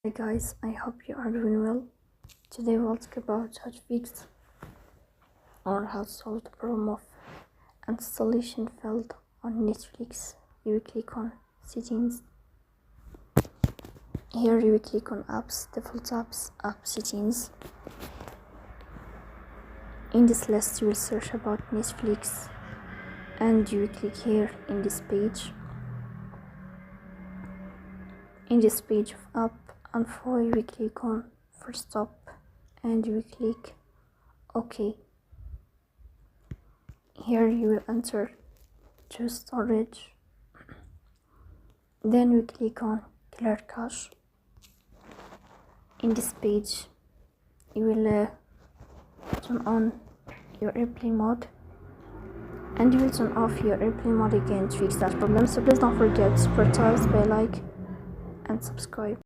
Hi guys, I hope you are doing well. Today we'll talk about how to fix or how to solve the problem of installation failed on Netflix. You will click on settings. Here you will click on apps, default apps, app settings. In this list you will search about Netflix and you will click here in this page. In this page of app info you will click on first stop and you will click OK. Here you will enter choose storage, then we click on clear cache. In this page you will turn on your airplane mode and you will turn off your airplane mode again to fix that problem. So please don't forget to support us by like and subscribe.